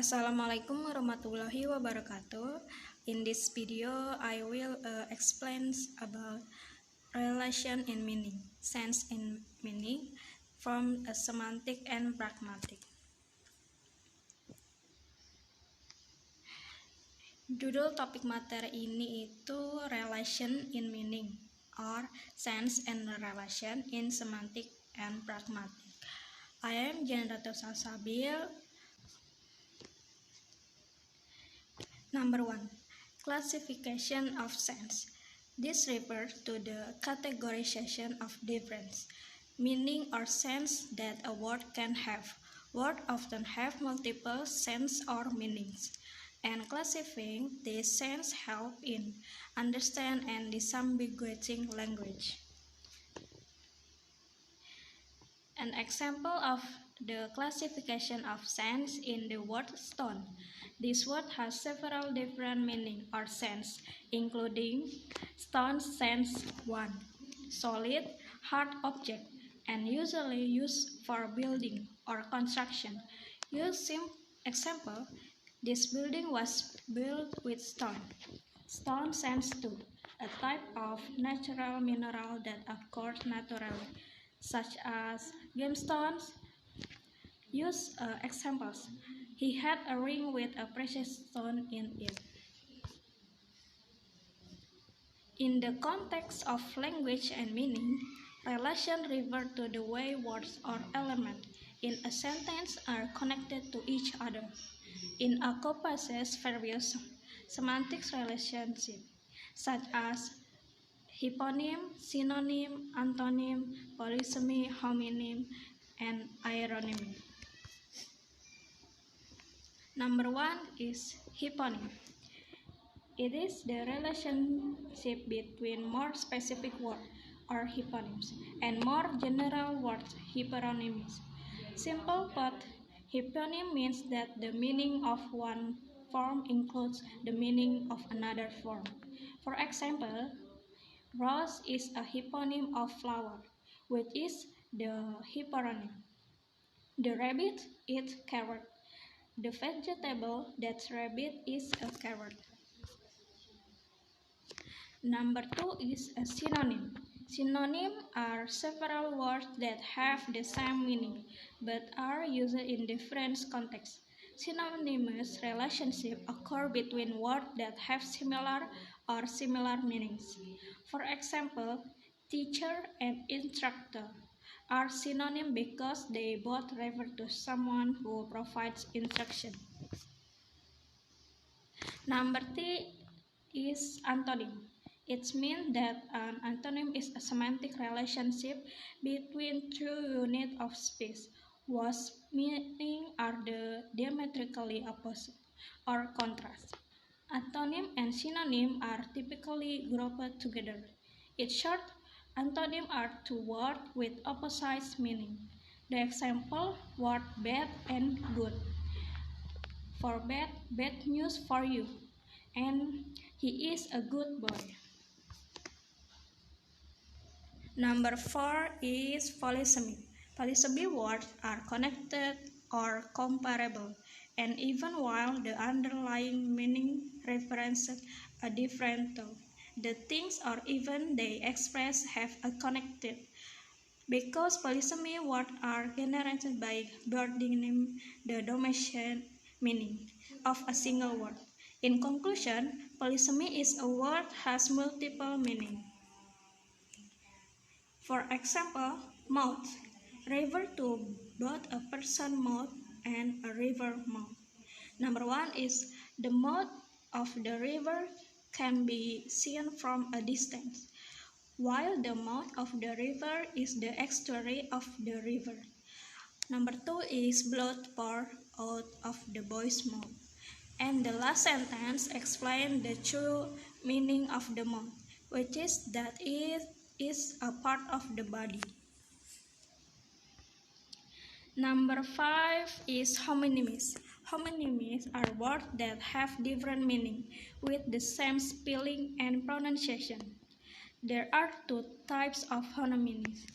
Assalamualaikum warahmatullahi wabarakatuh. In this video, I will explain about relation in meaning, sense in meaning, from a semantic and pragmatic. Judul topik materi ini itu relation in meaning or sense and relation in semantic and pragmatic. I am Jendrato Salsabil. Number 1. Classification of sense. This refers to the categorization of different meaning or sense that a word can have. Words often have multiple sense or meanings, and classifying these sense help in understand and disambiguating language. An example of the classification of sense in the word stone. This word has several different meaning or sense, including stone sense 1, solid, hard object, and usually used for building or construction. Using example, this building was built with stone. Stone sense 2, a type of natural mineral that occurs naturally, such as gemstones. Use examples. He had a ring with a precious stone in it. In the context of language and meaning, relation refer to the way words or elements in a sentence are connected to each other. It encompasses various semantic relationships, such as hyponym, synonym, antonym, polysemy, homonym, and ironymy. Number 1 is hyponym. It is the relationship between more specific words or hyponyms and more general words, hyperonyms. Simple put, hyponym means that the meaning of one form includes the meaning of another form. For example, rose is a hyponym of flower, which is the hyperonym. The rabbit eats carrot. The vegetable that rabbit is a carrot. Number 2 is a synonym. Synonyms are several words that have the same meaning but are used in different contexts. Synonymous relationships occur between words that have similar or similar meanings. For example, teacher and instructor are synonyms because they both refer to someone who provides instruction. Number 3 is antonym. It means that an antonym is a semantic relationship between two units of speech whose meaning are diametrically opposite or contrast. Antonym and synonym are typically grouped together. In short, antonyms are two words with opposite meaning. The example word bad and good. For bad, bad news for you, and he is a good boy. Number 4 is polysemy. Polysemy words are connected or comparable, and even while the underlying meaning references a different tone, the things or even they express have a connected. Because polysemy words are generated by broadening the domain meaning of a single word. In conclusion, polysemy is a word has multiple meanings. For example, mouth refer to both a person mouth and a river mouth. Number 1 is the mouth of the river can be seen from a distance, while the mouth of the river is the estuary of the river. Number 2 is blood poured out of the boy's mouth. And the last sentence explains the true meaning of the mouth, which is that it is a part of the body. Number 5 is homonyms. Homonyms are words that have different meaning with the same spelling and pronunciation. There are two types of homonyms.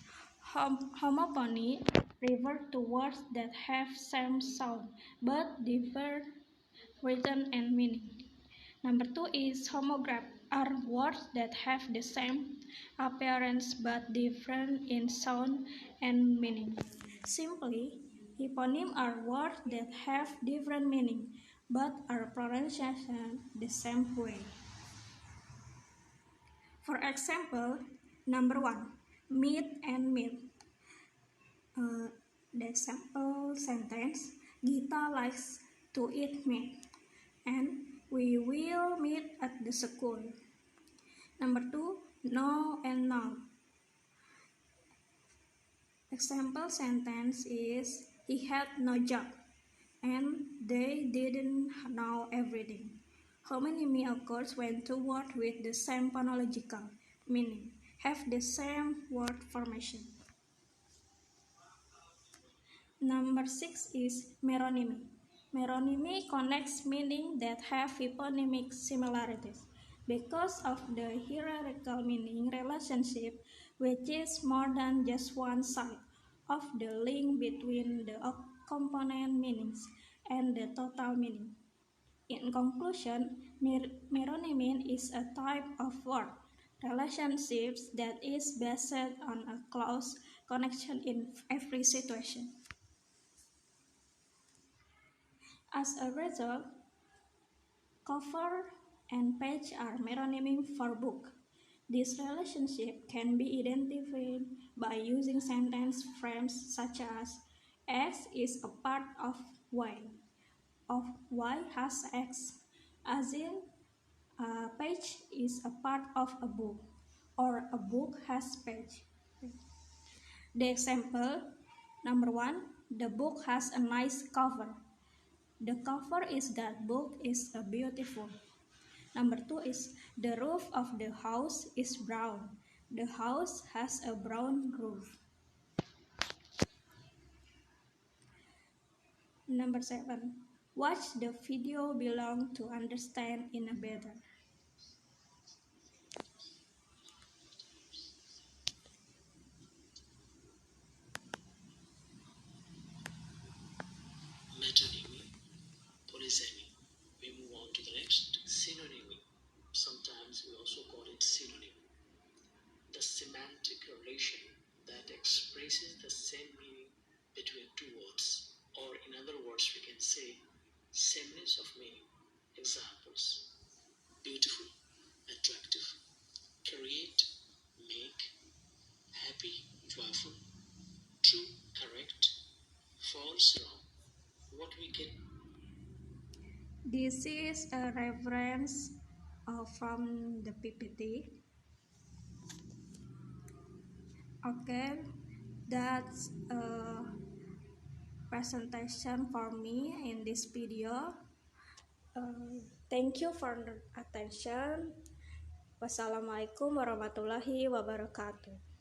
Homophony refer to words that have same sound but differ written and meaning. Number two is homograph, are words that have the same appearance but different in sound and meaning. Simply, eponym are words that have different meaning but are pronounced the same way. For example, number one, meat and meat. The example sentence, Gita likes to eat meat, and we will meet at the school. Number two, no and now. Example sentence is, he had no job, and they didn't know everything. Homonymy occurs when two words with the same phonological meaning have the same word formation. Number 6 is meronymy. Meronymy connects meaning that have eponymic similarities because of the hierarchical meaning relationship, which is more than just one side of the link between the component meanings and the total meaning. In conclusion, meronymy is a type of word relationships that is based on a close connection in every situation. As a result, cover and page are meronymy for book. This relationship can be identified by using sentence frames such as X is a part of Y has X, as in a page is a part of a book, or a book has page. The example, number one, the book has a nice cover. The cover is that book is beautiful. Number two is the roof of the house is brown. The house has a brown roof. Number seven, watch the video below to understand in a better. Metonymy, polysemy. We move on to the next, synonymy. Sometimes we also call it synonym. The semantic relation that expresses the same meaning between two words, or in other words, we can say sameness of meaning. Examples: beautiful, attractive, create, make, happy, joyful, true, correct, false, wrong. What we get. This is a reference from the PPT. Okay, that's a presentation for me in this video. Thank you for the attention. Wassalamualaikum warahmatullahi wabarakatuh.